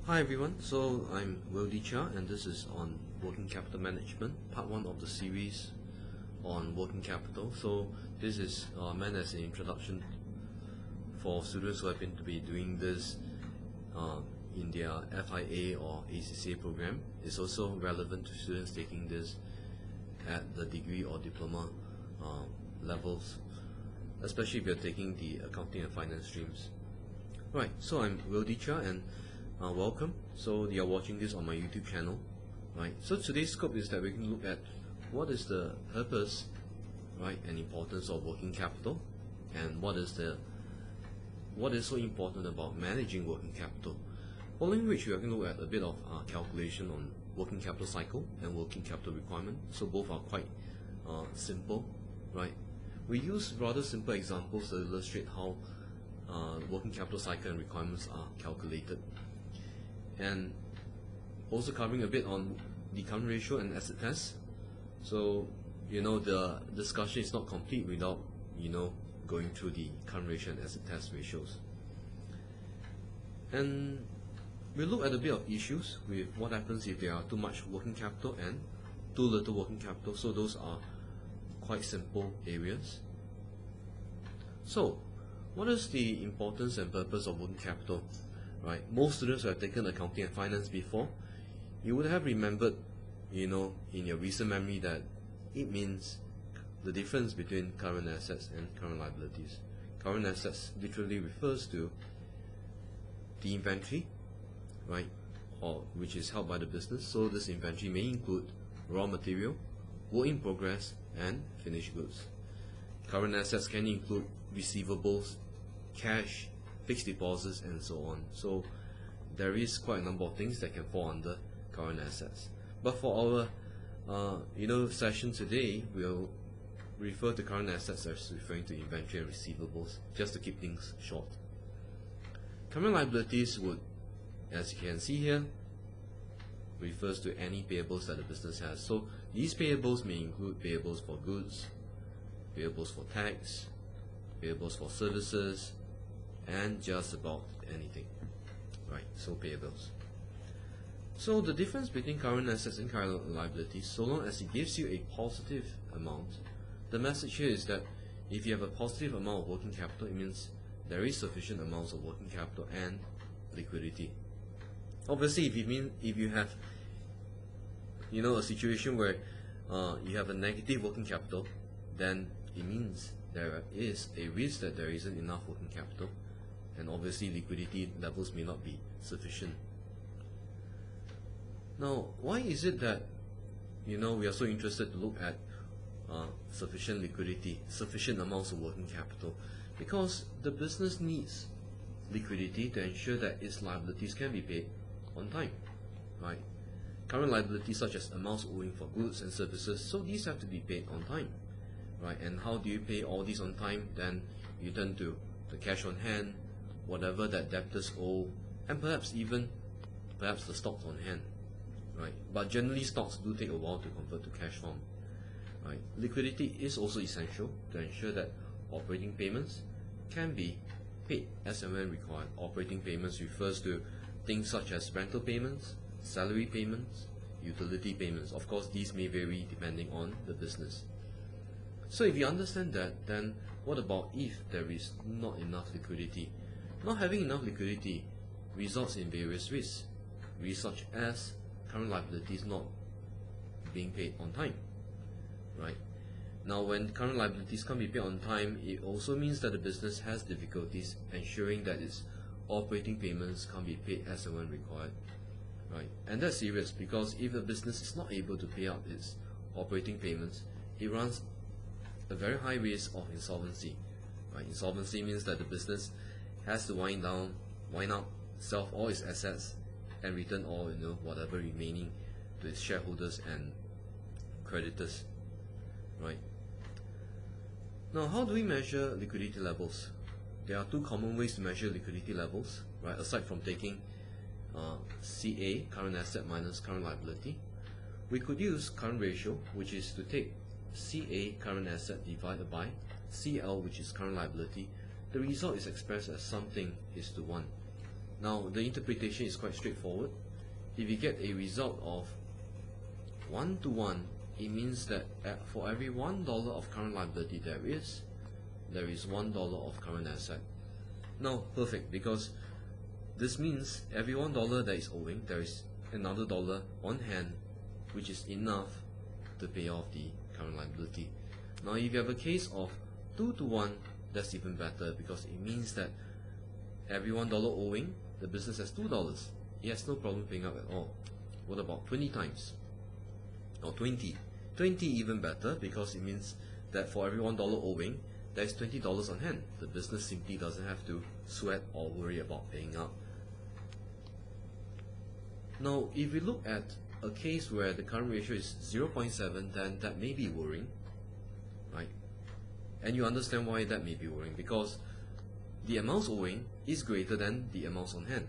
Hi everyone, so I'm Will Cha and this is on working capital management, part 1 of the series on working capital. So this is meant as an introduction for students who happen to be doing this in their FIA or ACCA program. It's also relevant to students taking this at the degree or diploma levels, especially if you're taking the accounting and finance streams. Right, so I'm Will Cha and welcome. So you're watching this on my YouTube channel, right? So today's scope is that we can look at what is the purpose, right, and importance of working capital, and what is so important about managing working capital. Following which we are going to look at a bit of calculation on working capital cycle and working capital requirement. So both are quite simple, right? We use rather simple examples to illustrate how working capital cycle and requirements are calculated, and also covering a bit on the current ratio and asset test. So the discussion is not complete without going through the current ratio and asset test ratios. And we'll look at a bit of issues with what happens if there are too much working capital and too little working capital. So those are quite simple areas. So what is the importance and purpose of working capital? Right, most students who have taken accounting and finance before, you would have remembered, in your recent memory, that it means the difference between current assets and current liabilities. Current assets literally refers to the inventory, right, or which is held by the business. So this inventory may include raw material, work in progress, and finished goods. Current assets can include receivables, cash, fixed deposits, and so on. So there is quite a number of things that can fall under current assets. But for our session today, we'll refer to current assets as referring to inventory and receivables, just to keep things short. Current liabilities would, as you can see here, refers to any payables that the business has. So these payables may include payables for goods, payables for tax, payables for services, and just about anything, right? So payables. So the difference between current assets and current liabilities, so long as it gives you a positive amount, the message here is that if you have a positive amount of working capital, it means there is sufficient amounts of working capital and liquidity. Obviously, if you have a situation where you have a negative working capital, then it means there is a risk that there isn't enough working capital, and obviously liquidity levels may not be sufficient. Now, why is it that we are so interested to look at sufficient liquidity, sufficient amounts of working capital? Because the business needs liquidity to ensure that its liabilities can be paid on time, right? Current liabilities such as amounts owing for goods and services, so these have to be paid on time, right? And how do you pay all these on time? Then you turn to the cash on hand, whatever that debtors owe, and perhaps the stocks on hand, right? But generally stocks do take a while to convert to cash form, right? Liquidity is also essential to ensure that operating payments can be paid as and when required. Operating payments refers to things such as rental payments, salary payments, utility payments. Of course, these may vary depending on the business. So if you understand that, then what about if there is not enough liquidity? Not having enough liquidity results in various risks. Risks such as current liabilities not being paid on time, right? Now, when current liabilities can't be paid on time, it also means that the business has difficulties ensuring that its operating payments can't be paid as and when required, right? And that's serious, because if the business is not able to pay out its operating payments, it runs a very high risk of insolvency, right? Insolvency means that the business has to wind up, sell off all its assets, and return all whatever remaining to its shareholders and creditors, right? Now, how do we measure liquidity levels? There are two common ways to measure liquidity levels, right? Aside from taking CA, current asset minus current liability, we could use current ratio, which is to take CA, current asset, divided by CL, which is current liability. The result is expressed as something is to 1. Now the interpretation is quite straightforward. If you get a result of 1 to 1, it means that for every $1 of current liability there is $1 of current asset. Now perfect, because this means every $1 that is owing, there is another dollar on hand which is enough to pay off the current liability. Now if you have a case of 2 to 1, that's even better, because it means that every $1 owing, the business has $2. It has no problem paying up at all. What about 20 times? Or 20? 20 even better, because it means that for every $1 owing, there is $20 on hand. The business simply doesn't have to sweat or worry about paying up. Now, if we look at a case where the current ratio is 0.7, then that may be worrying, right? And you understand why that may be worrying, because the amounts owing is greater than the amounts on hand,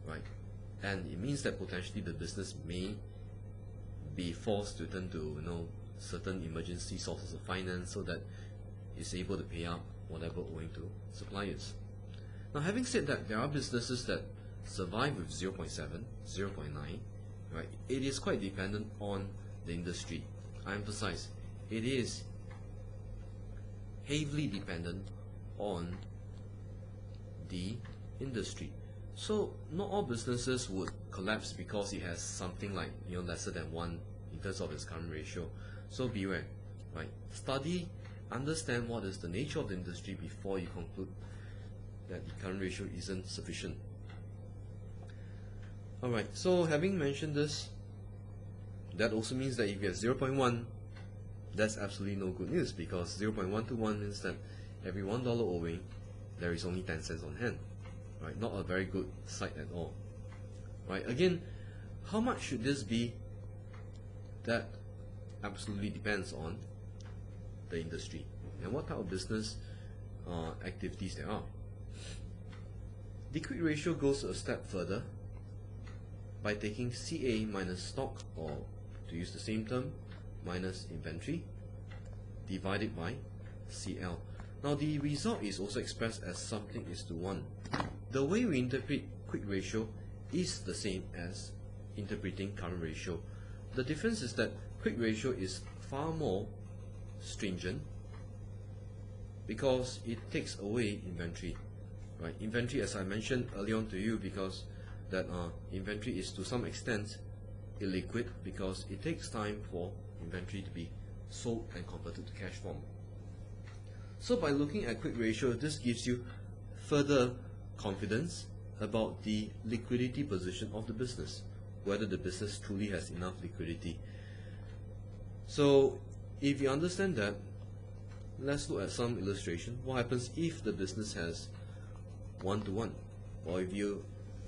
right? And it means that potentially the business may be forced to turn to certain emergency sources of finance so that it's able to pay up whatever owing to suppliers. Now, having said that, there are businesses that survive with 0.7, 0.9, right? It is quite dependent on the industry. I emphasize, it is heavily dependent on the industry. So not all businesses would collapse because it has something like lesser than 1 in terms of its current ratio. So beware, right? Study, understand what is the nature of the industry before you conclude that the current ratio isn't sufficient. Alright, so having mentioned this, that also means that if you have 0.1, that's absolutely no good news, because 0.1 to 1 means that every $1 owing, there is only 10 cents on hand. Right? Not a very good sight at all. Right? Again, how much should this be? That absolutely depends on the industry and what type of business activities there are. The quick ratio goes a step further by taking CA minus stock, or to use the same term, minus inventory, divided by CL. Now the result is also expressed as something is to 1. The way we interpret quick ratio is the same as interpreting current ratio. The difference is that quick ratio is far more stringent because it takes away inventory. Right? Inventory, as I mentioned earlier on to you, because that inventory is to some extent illiquid, because it takes time for inventory to be sold and converted to cash form. So by looking at quick ratio, this gives you further confidence about the liquidity position of the business, whether the business truly has enough liquidity. So if you understand that, let's look at some illustration. What happens if the business has 1 to 1? Or if you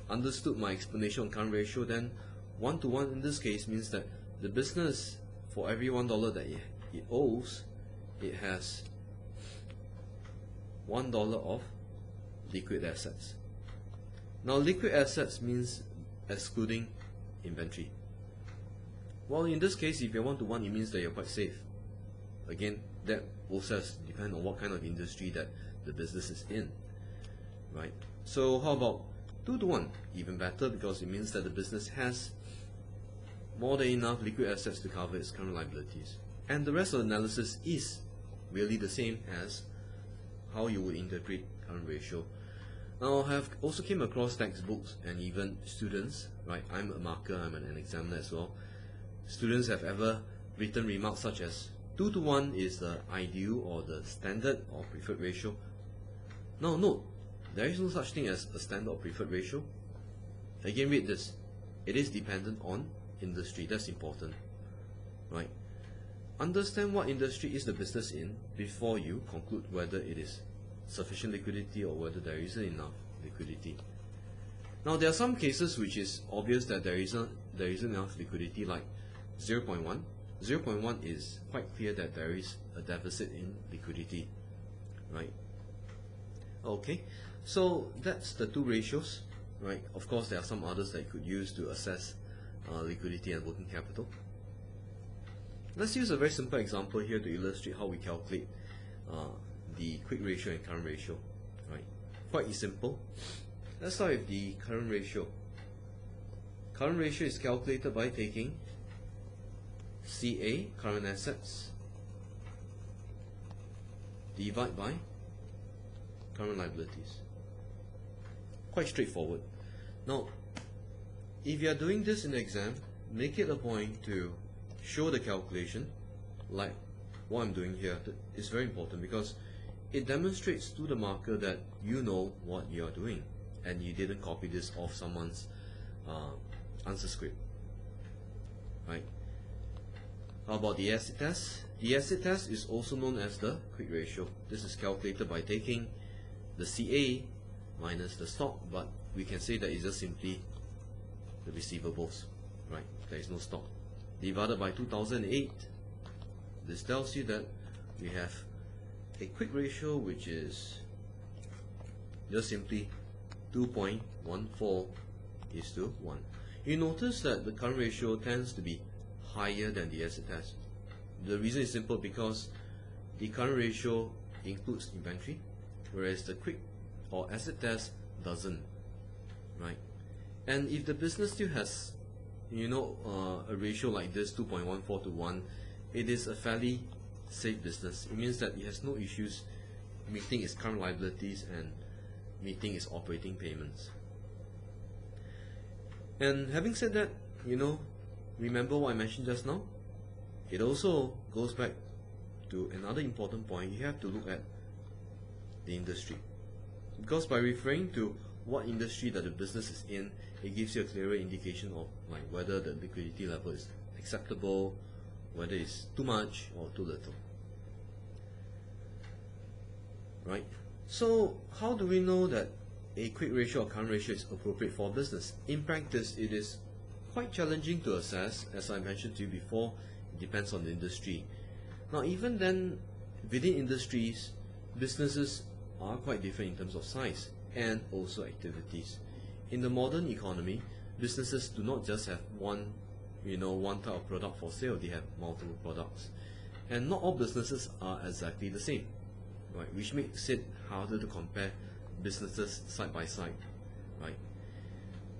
understood my explanation on current ratio, then 1 to 1 in this case means that the business, for every $1 that it owes, it has $1 of liquid assets. Now liquid assets means excluding inventory. Well, in this case, if you're 1 to 1, it means that you're quite safe. Again, that also depends on what kind of industry that the business is in, right? So how about 2 to 1? Even better, because it means that the business has more than enough liquid assets to cover its current liabilities. And the rest of the analysis is really the same as how you would interpret current ratio. Now, I have also came across textbooks and even students, right? I'm a marker, I'm an examiner as well. Students have ever written remarks such as 2 to 1 is the ideal or the standard or preferred ratio. Now, note, there is no such thing as a standard or preferred ratio. Again, read this. It is dependent on industry. That's important, right? Understand what industry is the business in before you conclude whether it is sufficient liquidity or whether there isn't enough liquidity. Now, there are some cases which is obvious that there isn't enough liquidity, like 0.1. 0.1 is quite clear that there is a deficit in liquidity, right? Okay, so that's the two ratios, right? Of course, there are some others that you could use to assess liquidity and working capital. Let's use a very simple example here to illustrate how we calculate the quick ratio and current ratio, right? Quite simple. Let's start with the current ratio. Current ratio is calculated by taking CA, current assets, divide by current liabilities. Quite straightforward. Now, if you are doing this in the exam, make it a point to show the calculation, like what I'm doing here. It's very important because it demonstrates to the marker that you know what you are doing and you didn't copy this off someone's answer script. Right? How about the acid test? The acid test is also known as the quick ratio. This is calculated by taking the CA minus the stock, but we can say that it's just simply the receivables, right? There is no stock. Divided by 2008. This tells you that we have a quick ratio which is just simply 2.14 is to 1. You notice that the current ratio tends to be higher than the asset test. The reason is simple because the current ratio includes inventory, whereas the quick or asset test doesn't, right? And if the business still has, a ratio like this, 2.14 to 1, it is a fairly safe business. It means that it has no issues meeting its current liabilities and meeting its operating payments. And having said that, remember what I mentioned just now? It also goes back to another important point. You have to look at the industry, because by referring to what industry that the business is in, it gives you a clearer indication of whether the liquidity level is acceptable, whether it's too much or too little. Right? So how do we know that a quick ratio or current ratio is appropriate for business? In practice, it is quite challenging to assess. As I mentioned to you before, it depends on the industry. Now, even then, within industries, businesses are quite different in terms of size and also activities. In the modern economy, businesses do not just have one type of product for sale. They have multiple products, and not all businesses are exactly the same, right? Which makes it harder to compare businesses side by side, right?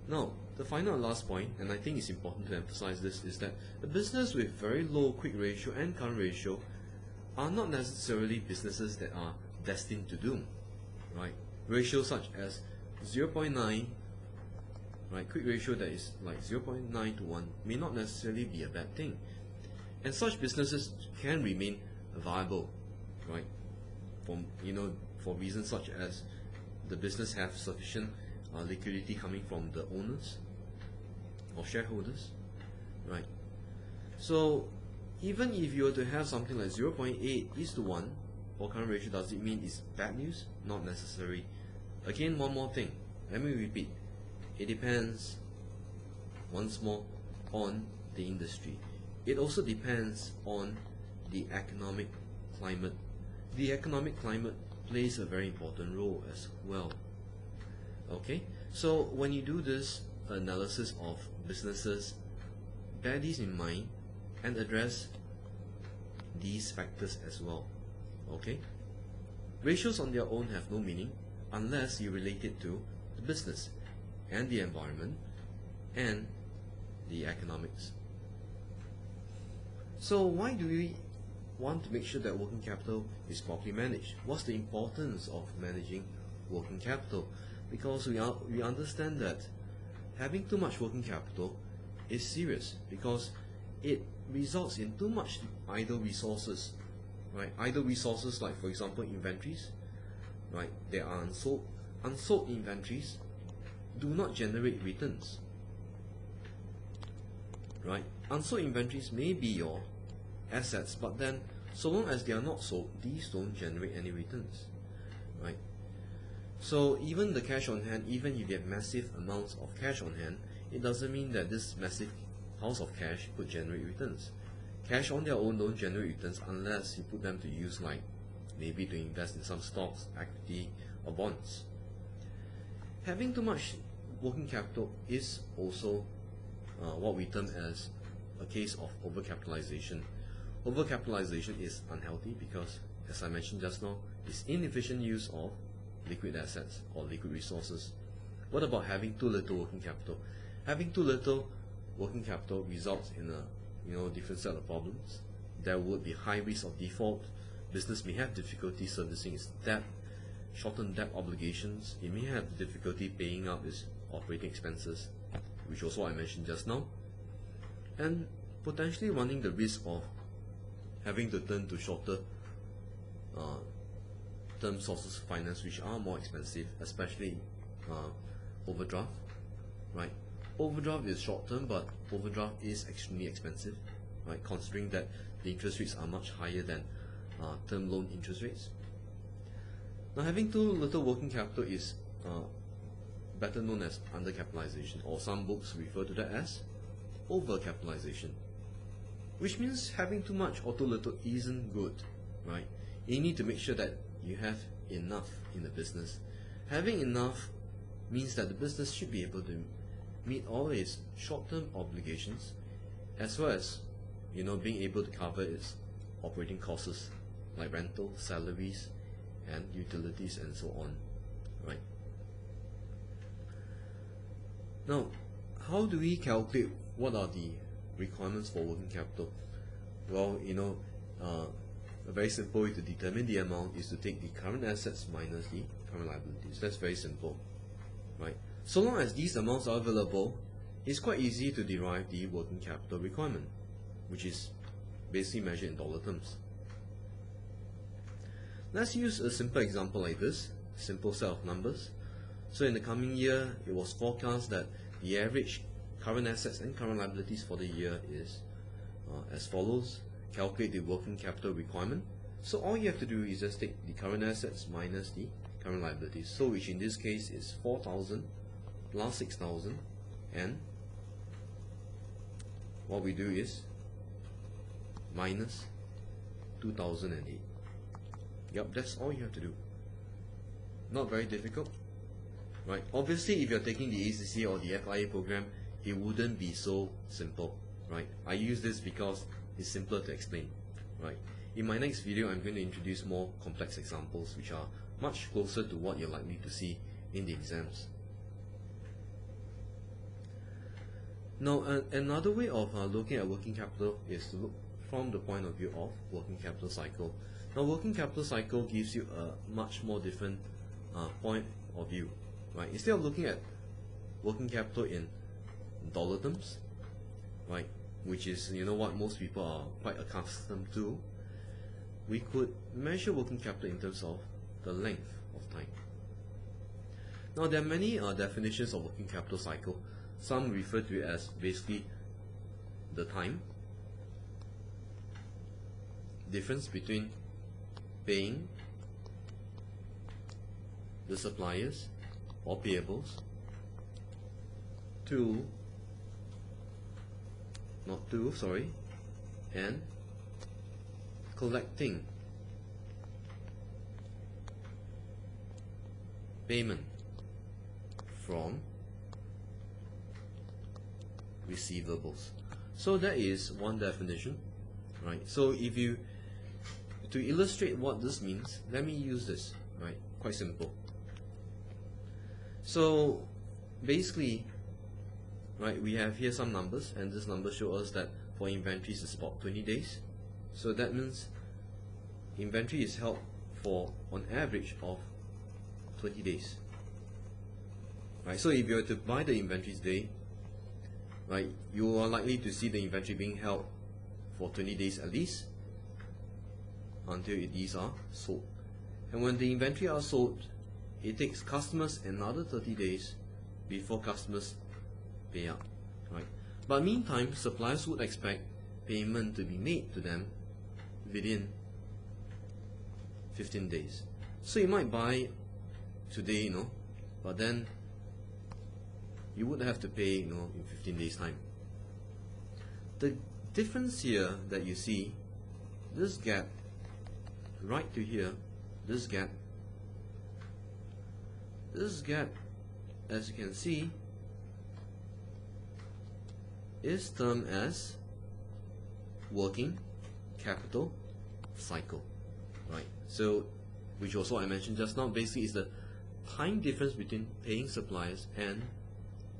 Now, the final and last point, and I think it's important to emphasize this, is that a business with very low quick ratio and current ratio are not necessarily businesses that are destined to doom, right? Ratios such as 0.9, right? Quick ratio that is like 0.9 to 1 may not necessarily be a bad thing, and such businesses can remain viable, right? For reasons such as the business have sufficient liquidity coming from the owners or shareholders, right? So even if you were to have something like 0.8:1 for current ratio, does it mean it's bad news? Not necessary. Again, one more thing. Let me repeat. It depends, once more, on the industry. It also depends on the economic climate. The economic climate plays a very important role as well. Okay, so when you do this analysis of businesses, bear these in mind and address these factors as well. Okay, ratios on their own have no meaning unless you relate it to the business and the environment and the economics. So why do we want to make sure that working capital is properly managed? What's the importance of managing working capital? Because we understand that having too much working capital is serious, because it results in too much idle resources, right? Idle resources like, for example, inventories, right? There are unsold inventories do not generate returns, right? Unsold inventories may be your assets, but then so long as they are not sold, these don't generate any returns, right? So even the cash on hand, even you get massive amounts of cash on hand, it doesn't mean that this massive house of cash could generate returns. Cash on their own don't generate returns unless you put them to use, like maybe to invest in some stocks, equity, or bonds. Having too much working capital is also what we term as a case of overcapitalization. Overcapitalization is unhealthy because, as I mentioned just now, it's inefficient use of liquid assets or liquid resources. What about having too little working capital? Having too little working capital results in a different set of problems. There would be high risk of default. Business may have difficulty servicing its debt, short-term debt obligations. It may have difficulty paying up its operating expenses, which also I mentioned just now, and potentially running the risk of having to turn to shorter term sources of finance, which are more expensive, especially overdraft, right? Overdraft is short term, but overdraft is extremely expensive, right? Considering that the interest rates are much higher than term loan interest rates. Now, having too little working capital is better known as undercapitalization, or some books refer to that as overcapitalization, which means having too much or too little isn't good, right? You need to make sure that you have enough in the business. Having enough means that the business should be able to meet all its short-term obligations, as well as being able to cover its operating costs like rental, salaries, and utilities, and so on, right? Now, how do we calculate what are the requirements for working capital? Well, a very simple way to determine the amount is to take the current assets minus the current liabilities. That's very simple, right? So long as these amounts are available, it's quite easy to derive the working capital requirement, which is basically measured in dollar terms. Let's use a simple example like this, simple set of numbers. So in the coming year, it was forecast that the average current assets and current liabilities for the year is as follows. Calculate the working capital requirement. So all you have to do is just take the current assets minus the current liabilities. So which in this case is 4,000 plus 6,000, and what we do is minus 2008. Yep, that's all you have to do. Not very difficult, right? Obviously, if you're taking the ACCA or the FIA program, it wouldn't be so simple, right? I use this because it's simpler to explain, right? In my next video, I'm going to introduce more complex examples which are much closer to what you're likely to see in the exams. Now, another way of looking at working capital is to look from the point of view of working capital cycle. Now, working capital cycle gives you a much more different point of view, right? Instead of looking at working capital in dollar terms, right, which is what most people are quite accustomed to, we could measure working capital in terms of the length of time. Now, there are many definitions of working capital cycle. Some refer to it as basically the time difference between paying the suppliers or payables and collecting payment from receivables. So that is one definition, right? So to illustrate what this means, let me use this, right? Quite simple. So basically, right, we have here some numbers, and this number shows us that for inventories it's about 20 days. So that means inventory is held for on average of 20 days. Right? So if you were to buy the inventory today, right, you are likely to see the inventory being held for 20 days at least until these are sold. And when the inventory are sold, it takes customers another 30 days before customers pay up, right? But meantime, suppliers would expect payment to be made to them within 15 days. So you might buy today, but then you would have to pay, in 15 days time. The difference here that you see, this gap right to here, this gap, as you can see, is termed as working capital cycle, right? So, which also I mentioned just now, basically is the time difference between paying suppliers and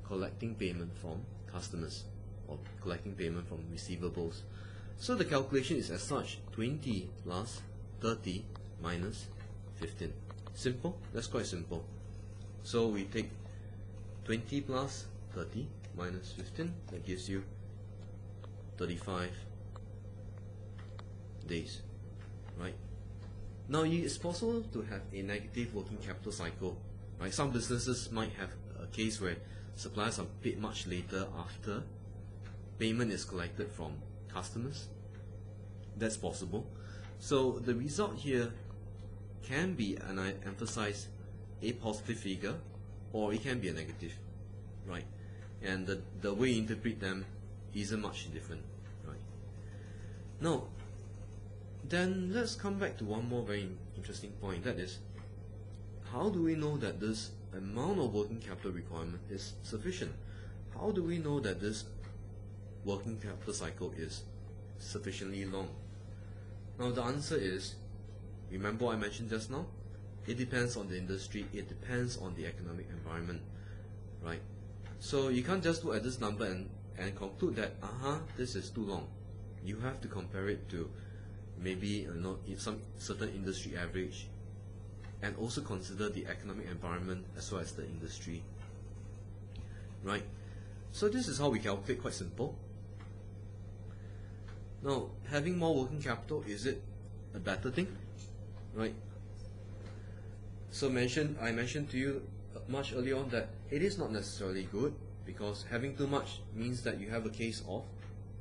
collecting payment from customers, or collecting payment from receivables. So the calculation is as such: 20 plus 30 minus 15. Simple? That's quite simple. So we take 20 plus 30 minus 15, that gives you 35 days, right? Now it's possible to have a negative working capital cycle, right? Some businesses might have a case where suppliers are paid much later after payment is collected from customers. That's possible. So the result here can be, and I emphasize, a positive figure, or it can be a negative, right? And the way you interpret them isn't much different, right? Now, then let's come back to one more very interesting point, that is, how do we know that this amount of working capital requirement is sufficient? How do we know that this working capital cycle is sufficiently long? Now the answer is, remember what I mentioned just now? It depends on the industry, it depends on the economic environment, right? So you can't just look at this number and conclude that, this is too long. You have to compare it to maybe some certain industry average, and also consider the economic environment as well as the industry, right? So this is how we calculate, quite simple. Now, having more working capital, is it a better thing, right? So I mentioned to you much earlier on that it is not necessarily good, because having too much means that you have a case of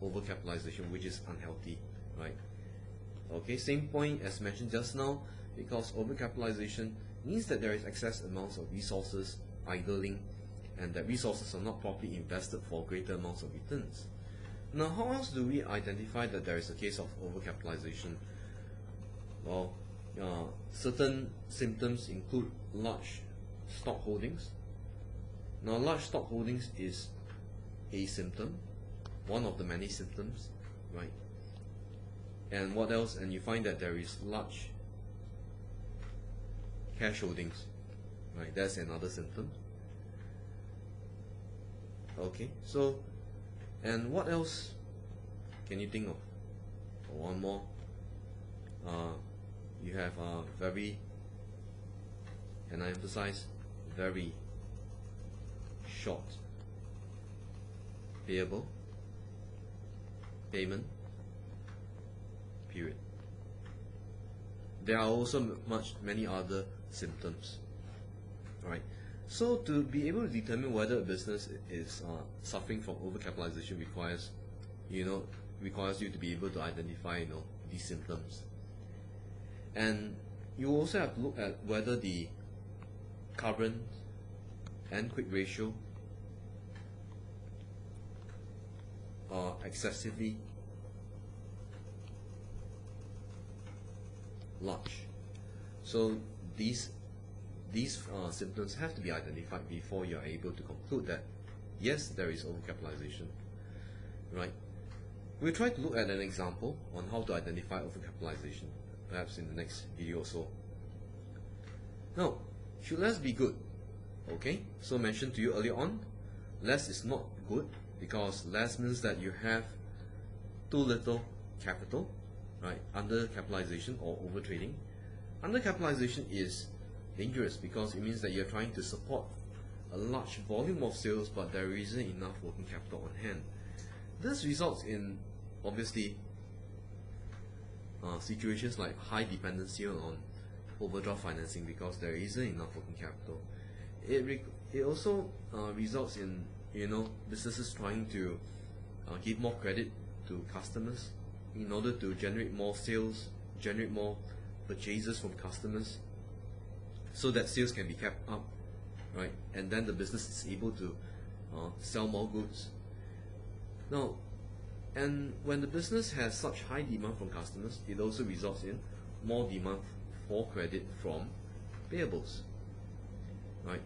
overcapitalization, which is unhealthy, right? Okay, same point as mentioned just now, because overcapitalization means that there is excess amounts of resources idling, and that resources are not properly invested for greater amounts of returns. Now, how else do we identify that there is a case of overcapitalization? Well, certain symptoms include large stock holdings. Now, large stock holdings is a symptom, one of the many symptoms, right? And what else? And you find that there is large cash holdings, right? That's another symptom. Okay, so, and what else can you think of? One more. You have very, and I emphasize, very short payable payment period. There are also many other symptoms, right? So to be able to determine whether a business is suffering from overcapitalization requires you to be able to identify these symptoms. And you also have to look at whether the current and quick ratio are excessively large. So these symptoms have to be identified before you are able to conclude that yes, there is overcapitalization, right? We'll try to look at an example on how to identify overcapitalization, perhaps in the next video or so. Now, should less be good? Okay, so mentioned to you earlier on, less is not good, because less means that you have too little capital, right? Undercapitalization or overtrading. Undercapitalization is dangerous because it means that you're trying to support a large volume of sales, but there isn't enough working capital on hand. This results in, obviously, situations like high dependency on overdraft financing because there isn't enough working capital. It also results in businesses trying to give more credit to customers in order to generate more sales, generate more purchases from customers, so that sales can be kept up, right? And then the business is able to sell more goods. Now, and when the business has such high demand from customers, it also results in more demand for credit from payables, right?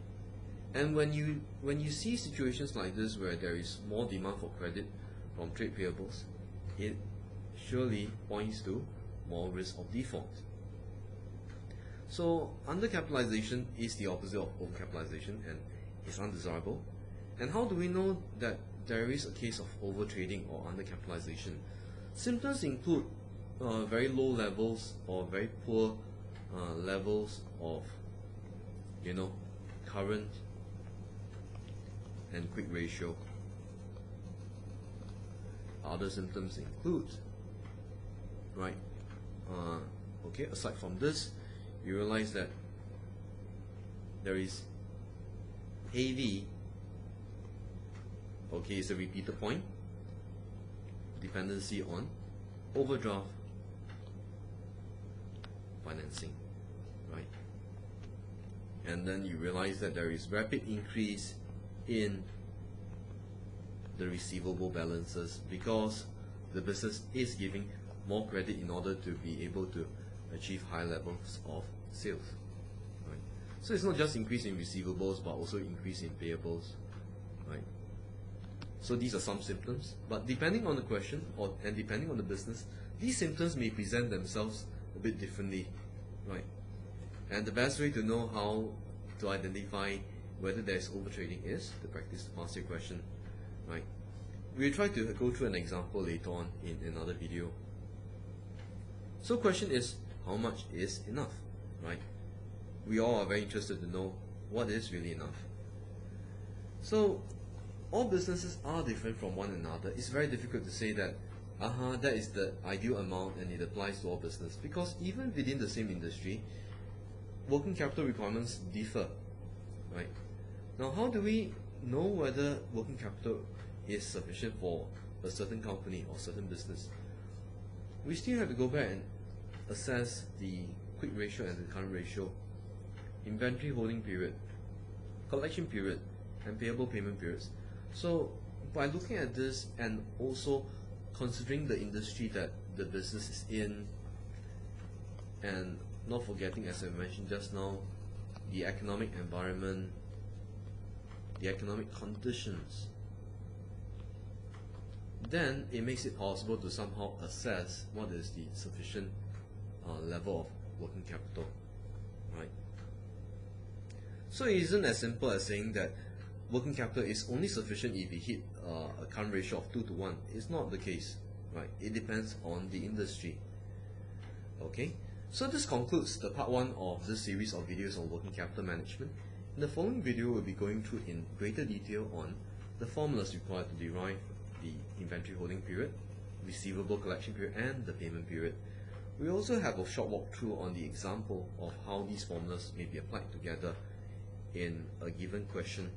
And when you see situations like this where there is more demand for credit from trade payables, it surely points to more risk of default. So undercapitalization is the opposite of overcapitalization and is undesirable. And how do we know that there is a case of overtrading or undercapitalization? Symptoms include very low levels or very poor levels of current and quick ratio. Other symptoms include, aside from this, you realize that there is AV, it's a repeated point, dependency on overdraft financing, right? And then you realize that there is rapid increase in the receivable balances because the business is giving more credit in order to be able to achieve high levels of sales, right? So it's not just increase in receivables but also increase in payables, right? So these are some symptoms, but depending on the question and depending on the business, these symptoms may present themselves a bit differently, right? And the best way to know how to identify whether there is overtrading is to practice the past year question, right? We'll try to go through an example later on in another video. So question is, how much is enough, right? We all are very interested to know what is really enough. So all businesses are different from one another. It's very difficult to say that that is the ideal amount and it applies to all business, because even within the same industry, working capital requirements differ, right? Now, how do we know whether working capital is sufficient for a certain company or certain business? We still have to go back and assess the quick ratio and the current ratio, inventory holding period, collection period, and payable payment periods. So by looking at this and also considering the industry that the business is in, and not forgetting, as I mentioned just now, the economic environment, the economic conditions, then it makes it possible to somehow assess what is the sufficient level of working capital, right? So it isn't as simple as saying that working capital is only sufficient if we hit a current ratio of 2 to 1. It's not the case, right? It depends on the industry. Okay, so this concludes the part 1 of this series of videos on working capital management. In the following video, we'll be going through in greater detail on the formulas required to derive the inventory holding period, receivable collection period, and the payment period. We also have a short walkthrough on the example of how these formulas may be applied together in a given question.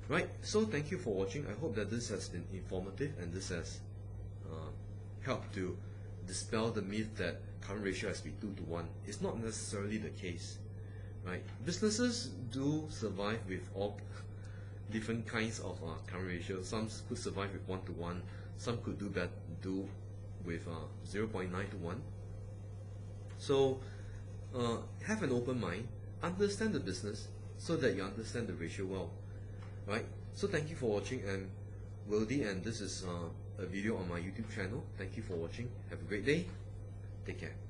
Right, so thank you for watching. I hope that this has been informative and this has helped to dispel the myth that current ratio has to be 2 to 1. It's not necessarily the case, right? Businesses do survive with all different kinds of current ratio. Some could survive with 1 to 1. Some could do with 0.9 to 1. So have an open mind, understand the business so that you understand the ratio well. Right, so thank you for watching. I'm Wildy, and this is a video on my YouTube channel. Thank you for watching. Have a great day. Take care.